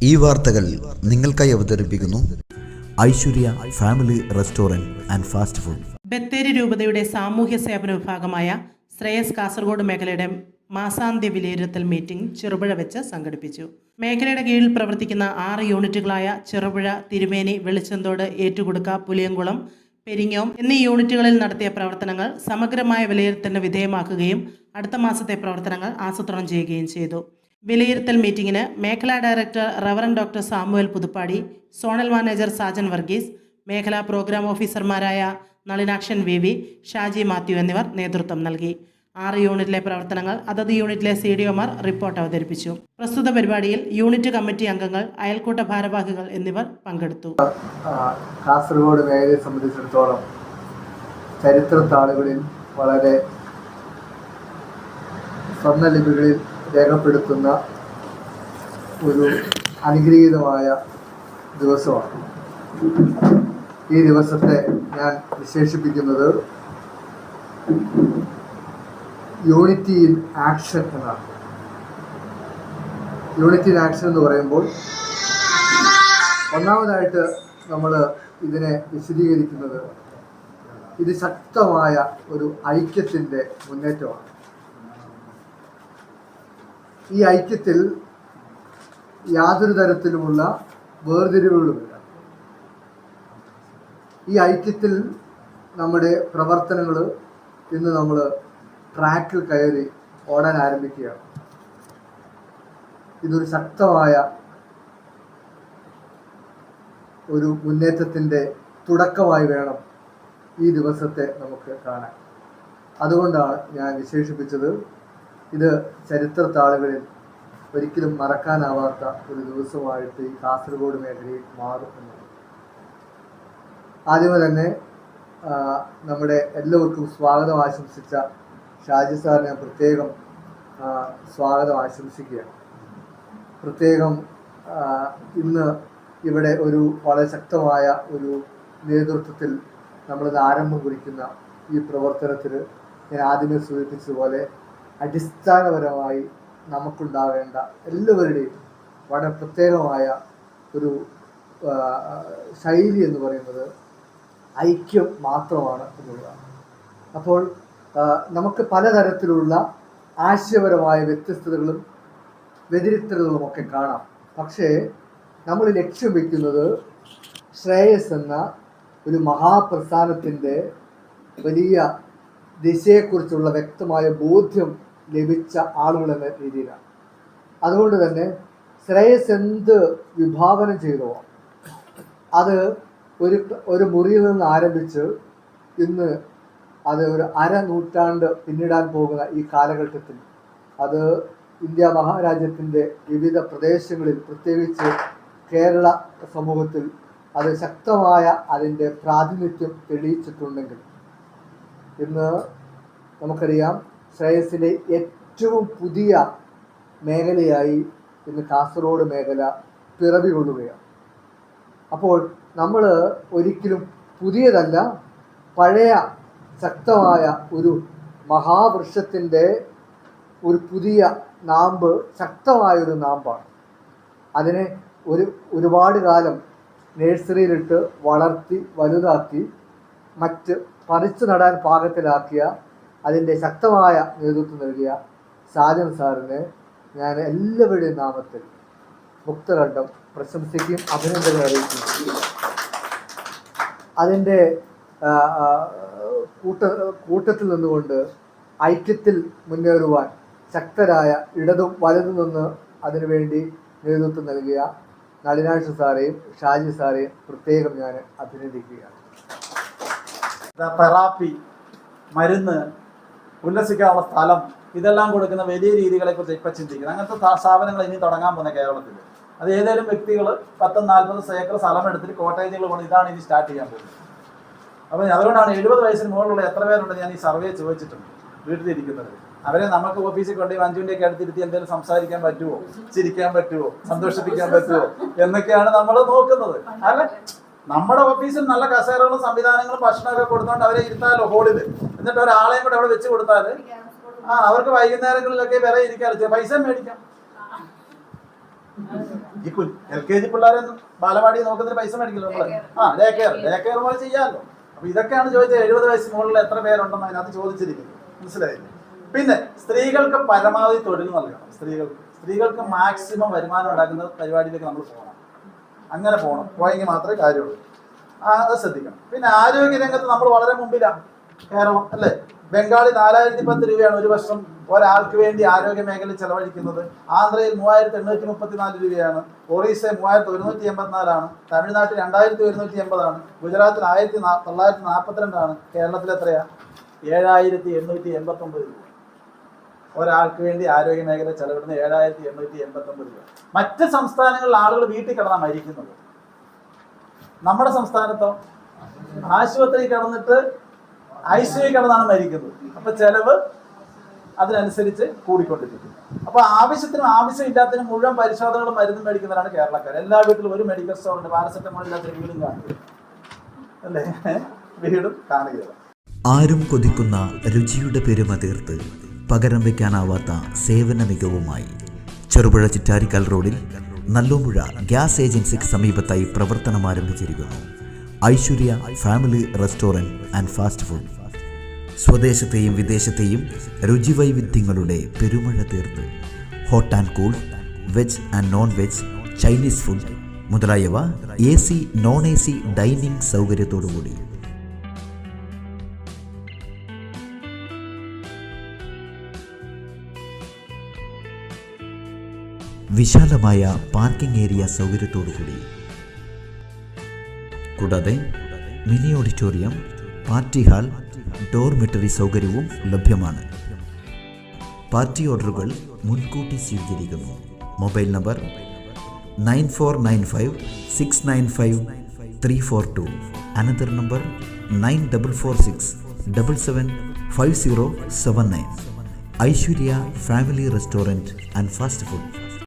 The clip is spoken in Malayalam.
ഈ വാർത്തകൾ നിങ്ങൾക്കായി അവതരിപ്പിക്കുന്നു Aishwarya family restaurant and fast food. Bathery രൂപതയുടെ സാമൂഹ്യ സേവന വിഭാഗമായ ശ്രേയസ് കാസർഗോഡ് മേഖലയുടെ മാസാന്ത്യ വിലയിരുത്തൽ മീറ്റിംഗ് ചെറുപുഴ വെച്ച് സംഘടിപ്പിച്ചു. മേഖലയുടെ കീഴിൽ പ്രവർത്തിക്കുന്ന 6 യൂണിറ്റുകളായ ചെറുപുഴ, തിരുമേനി, വെളിച്ചന്തോട്, ഏറ്റുകുടുക്ക, പുലിയംകുളം, പെരിങ്ങോം എന്നീ യൂണിറ്റുകളിൽ നടത്തിയ പ്രവർത്തനങ്ങൾ സമഗ്രമായ വിലയിരുത്തലിന് വിധേയമാക്കുകയും അടുത്ത മാസത്തെ പ്രവർത്തനങ്ങൾ ആസൂത്രണം ചെയ്യുകയും ചെയ്തു. വിലയിരുത്തൽ മീറ്റിംഗിന് മേഖലാ director reverend doctor Samuel Puthuppady, zonal manager Sajan Varghese, മേഖലാ പ്രോഗ്രാം ഓഫീസർമാരായ നളിനാക്ഷൻ വി, ഷാജി മാത്യു എന്നിവർ നേതൃത്വം നൽകി. 6 യൂണിറ്റിലെ പ്രവർത്തനങ്ങൾ അതത് യൂണിറ്റിലെ CDOമാർ റിപ്പോർട്ട് അവതരിപ്പിച്ചു. പ്രസ്തുത പരിപാടിയിൽ യൂണിറ്റ് കമ്മിറ്റി അംഗങ്ങൾ, അയൽക്കൂട്ട ഭാരവാഹികൾ എന്നിവർ പങ്കെടുത്തു. കാസർഗോഡ് മേഖലയെ സംബന്ധിച്ചിടത്തോളം ചരിത്രത്താളുകളിൽ വളരെ സ്വർണ്ണലിപികളിൽ രേഖപ്പെടുത്തുന്ന ഒരു അനുഗ്രഹീതമായ ദിവസമാണ്. ഈ ദിവസത്തെ ഞാൻ വിശേഷിപ്പിക്കുന്നത് യൂണിറ്റി ഇൻ ആക്ഷൻ എന്നാണ്. യൂണിറ്റി ഇൻ ആക്ഷൻ എന്ന് പറയുമ്പോൾ ഒന്നാമതായിട്ട് നമ്മൾ ഇതിനെ വിശദീകരിക്കുന്നത് ഇത് ശക്തമായ ഒരു ഐക്യത്തിൻ്റെ മുന്നേറ്റമാണ്. ഈ ഐക്യത്തിൽ യാതൊരു തരത്തിലുമുള്ള വേർതിരിവുകളുമില്ല. ഈ ഐക്യത്തിൽ നമ്മുടെ പ്രവർത്തനങ്ങൾ ഇന്ന് നമ്മൾ ട്രാക്കിൽ കയറി ഓടാൻ ആരംഭിക്കുകയാണ്. ഇതൊരു ശക്തമായ ഒരു മുന്നേറ്റത്തിൻ്റെ തുടക്കമായി വേണം ഈ ദിവസത്തെ നമുക്ക് കാണാൻ. അതുകൊണ്ടാണ് ഞാൻ വിശേഷിപ്പിച്ചത് ഇത് ചരിത്രത്താളുകളിൽ ഒരിക്കലും മറക്കാനാവാത്ത ഒരു ദിവസമായിട്ട് ഈ കാസർഗോഡ് മേഖലയിൽ മാറും എന്നുള്ളത്. ആദ്യമേ തന്നെ നമ്മുടെ എല്ലാവർക്കും സ്വാഗതം ആശംസിച്ച ഷാജി സാറിനെ ഞാൻ പ്രത്യേകം സ്വാഗതം ആശംസിക്കുകയാണ്. പ്രത്യേകം ഇന്ന് ഇവിടെ ഒരു വളരെ ശക്തമായ ഒരു നേതൃത്വത്തിൽ നമ്മളിത് ആരംഭം കുറിക്കുന്ന ഈ പ്രവർത്തനത്തിൽ ഞാൻ ആദ്യമേ സൂചിപ്പിച്ചതുപോലെ അടിസ്ഥാനപരമായി നമുക്കുണ്ടാവേണ്ട എല്ലാവരുടെയും വളരെ പ്രത്യേകമായ ഒരു ശൈലി എന്ന് പറയുന്നത് ഐക്യം മാത്രമാണ് എന്നുള്ളതാണ്. അപ്പോൾ നമുക്ക് പലതരത്തിലുള്ള ആശയപരമായ വ്യത്യസ്തതകളും വ്യതിരിക്തതകളും ഒക്കെ കാണാം. പക്ഷേ നമ്മൾ ലക്ഷ്യം വയ്ക്കുന്നത് ശ്രേയസ് എന്ന ഒരു മഹാപ്രസ്ഥാനത്തിൻ്റെ വലിയ ദിശയെക്കുറിച്ചുള്ള വ്യക്തമായ ബോധ്യം ലഭിച്ച ആളുകൾ എന്ന രീതിയിലാണ്. അതുകൊണ്ട് തന്നെ ശ്രേയസ് എന്ത് വിഭാവനം ചെയ്തോ അത് ഒരു മുറിയിൽ നിന്ന് ആരംഭിച്ച് ഇന്ന് അത് ഒരു അരനൂറ്റാണ്ട് പിന്നിടാൻ പോകുന്ന ഈ കാലഘട്ടത്തിൽ അത് ഇന്ത്യ മഹാരാജ്യത്തിൻ്റെ വിവിധ പ്രദേശങ്ങളിൽ, പ്രത്യേകിച്ച് കേരള സമൂഹത്തിൽ അത് ശക്തമായ അതിൻ്റെ പ്രാതിനിധ്യം തെളിയിച്ചിട്ടുണ്ടെങ്കിൽ ഇന്ന് നമുക്കറിയാം ശ്രേയസിലെ ഏറ്റവും പുതിയ മേഖലയായി ഇന്ന് കാസർഗോഡ് മേഖല പിറവി കൊള്ളുകയാണ്. അപ്പോൾ നമ്മൾ ഒരിക്കലും പുതിയതല്ല, പഴയ ശക്തമായ ഒരു മഹാവൃക്ഷത്തിൻ്റെ ഒരു പുതിയ നാമ്പ്, ശക്തമായൊരു നാമ്പാണ്. അതിനെ ഒരുപാട് കാലം നഴ്സറിയിലിട്ട് വളർത്തി വലുതാക്കി മറ്റ് പറിച്ചു നടാൻ പാകത്തിലാക്കിയ അതിൻ്റെ ശക്തമായ നേതൃത്വം നൽകിയ സാജൻ സാറിനെ ഞാൻ എല്ലാവരുടെയും നാമത്തിൽ മുക്തകണ്ഠം പ്രശംസിക്കുകയും അഭിനന്ദനം അറിയിക്കുകയും അതിൻ്റെ കൂട്ടത്തിൽ നിന്നുകൊണ്ട് ഐക്യത്തിൽ മുന്നേറുവാൻ ശക്തരായ ഇടതും വലതും നിന്ന് അതിനുവേണ്ടി നേതൃത്വം നൽകിയ നളിനാക്ഷൻ സാറേയും ഷാജി സാറേയും പ്രത്യേകം ഞാൻ അഭിനന്ദിക്കുകയാണ്. തെറാപ്പി, മരുന്ന്, ഉല്ലസിക്കാനുള്ള സ്ഥലം, ഇതെല്ലാം കൊടുക്കുന്ന വലിയ രീതികളെക്കുറിച്ച് ഇപ്പം ചിന്തിക്കുന്നത്. അങ്ങനത്തെ സ്ഥാപനങ്ങൾ ഇനി തുടങ്ങാൻ പോകുന്ന കേരളത്തിൽ. അത് ഏതെങ്കിലും വ്യക്തികൾ 10-40 ഏക്കർ സ്ഥലം എടുത്തിട്ട് കോട്ടേജുകൾ കൊണ്ട് ഇതാണ് ഇനി സ്റ്റാർട്ട് ചെയ്യാൻ പോകുന്നത്. അപ്പോൾ അതുകൊണ്ടാണ് 70 വയസ്സിന് മുകളിലുള്ള എത്ര പേരുണ്ട് ഞാൻ ഈ സർവേ ചോദിച്ചിട്ടുണ്ട് വീട്ടിലിരിക്കുന്നത്. അവരെ നമുക്ക് ഓഫീസിൽ കൊണ്ട് 5 മിനിറ്റൊക്കെ അടുത്തിരുത്തി എന്തെങ്കിലും സംസാരിക്കാൻ പറ്റുമോ, ചിരിക്കാൻ പറ്റുമോ, സന്തോഷിപ്പിക്കാൻ പറ്റുമോ എന്നൊക്കെയാണ് നമ്മൾ നോക്കുന്നത്. അല്ല, നമ്മുടെ ഓഫീസിൽ നല്ല കസേരകളും സംവിധാനങ്ങളും ഭക്ഷണമൊക്കെ കൊടുത്തോണ്ട് അവരെ ഇരുത്താലോ ഹോളിൽ, എന്നിട്ട് ഒരാളെയും കൂടെ അവിടെ വെച്ച് കൊടുത്താൽ അവർക്ക് വൈകുന്നേരങ്ങളിലൊക്കെ വരെ ഇരിക്കാൻ പൈസ മേടിക്കാം. ഈ LKG പിള്ളേരെ ബാലവാടി നോക്കുന്നതിന് പൈസ മേടിക്കില്ല നമ്മള്. ഡേ കെയർ പോലെ ചെയ്യാമല്ലോ. അപ്പൊ ഇതൊക്കെയാണ് ചോദിച്ചത്. 70 വയസ്സിന് മുകളിൽ എത്ര പേരുണ്ടെന്ന് അതിനകത്ത് ചോദിച്ചിരിക്കുന്നത്, മനസ്സിലായില്ലേ? പിന്നെ സ്ത്രീകൾക്ക് പരമാവധി തൊഴിൽ നൽകണം. സ്ത്രീകൾക്ക് മാക്സിമം വരുമാനം ഉണ്ടാക്കുന്ന പരിപാടിയിലേക്ക് നമ്മൾ പോകണം. അങ്ങനെ പോയെങ്കിൽ മാത്രമേ കാര്യമുള്ളൂ. അത് ശ്രദ്ധിക്കണം. പിന്നെ ആരോഗ്യ രംഗത്ത് നമ്മൾ വളരെ മുമ്പിലാണ് കേരളം, അല്ലേ? ബംഗാളിൽ 4010 രൂപയാണ് ഒരു വർഷം ഒരാൾക്ക് വേണ്ടി ആരോഗ്യ മേഖലയിൽ ചെലവഴിക്കുന്നത്. ആന്ധ്രയിൽ 3834 രൂപയാണ്. ഒറീസ 3184 തമിഴ്നാട്ടിൽ 2180 ഗുജറാത്തിൽ 1942 കേരളത്തിൽ എത്രയാ? 7889 രൂപ. ഒരാൾക്ക് വേണ്ടി ആരോഗ്യ മേഖല ചെലവിടുന്ന 7889 രൂപ. മറ്റ് സംസ്ഥാനങ്ങളിൽ ആളുകൾ വീട്ടിൽ കിടന്നാണ് മരിക്കുന്നത്. നമ്മുടെ സംസ്ഥാനത്തോ ആശുപത്രി കിടന്നിട്ട് ICU കിടന്നാണ് മരിക്കുന്നത്. അപ്പൊ ചെലവ് അതിനനുസരിച്ച് കൂടിക്കൊണ്ടിരിക്കും. അപ്പൊ ആവശ്യമില്ലാത്തതിനും മുഴുവൻ പരിശോധനകളും മരുന്നും മേടിക്കുന്നവരാണ് കേരളക്കാർ. എല്ലാ വീട്ടിലും ഒരു മെഡിക്കൽ സ്റ്റോർ ഉണ്ട്. പാരസെറ്റമോൾ ഇല്ലാത്ത വീടും കാണുക, അല്ലേ? വീടും കാണുക. ആരും കൊതിക്കുന്ന രുചിയുടെ പെരുമ തീർത്ത് പകരം വയ്ക്കാനാവാത്ത സേവന മികവുമായി ചെറുപുഴ ചിറ്റാരിക്കൽ റോഡിൽ നല്ലോമ്പുഴ ഗ്യാസ് ഏജൻസിക്ക് സമീപത്തായി പ്രവർത്തനം ആരംഭിച്ചിരിക്കുന്നു Aishwarya family restaurant and fast food. സ്വദേശത്തെയും വിദേശത്തെയും രുചിവൈവിധ്യങ്ങളുടെ പെരുമഴ തീർത്ത് hot and cool, veg and non veg, Chinese food മുതലായവ AC, നോൺ AC ഡൈനിങ് സൗകര്യത്തോടുകൂടി. വിശാലമായ പാർക്കിംഗ് ഏരിയ സൗകര്യത്തോടുകൂടി. കൂടാതെ mini auditorium, party hall, dormitory സൗകര്യവും ലഭ്യമാണ്. പാർട്ടി ഓർഡറുകൾ മുൻകൂട്ടി സ്വീകരിക്കുന്നു. Mobile number 9495695342. Another number 9446775079. Aishwarya family restaurant and fast food.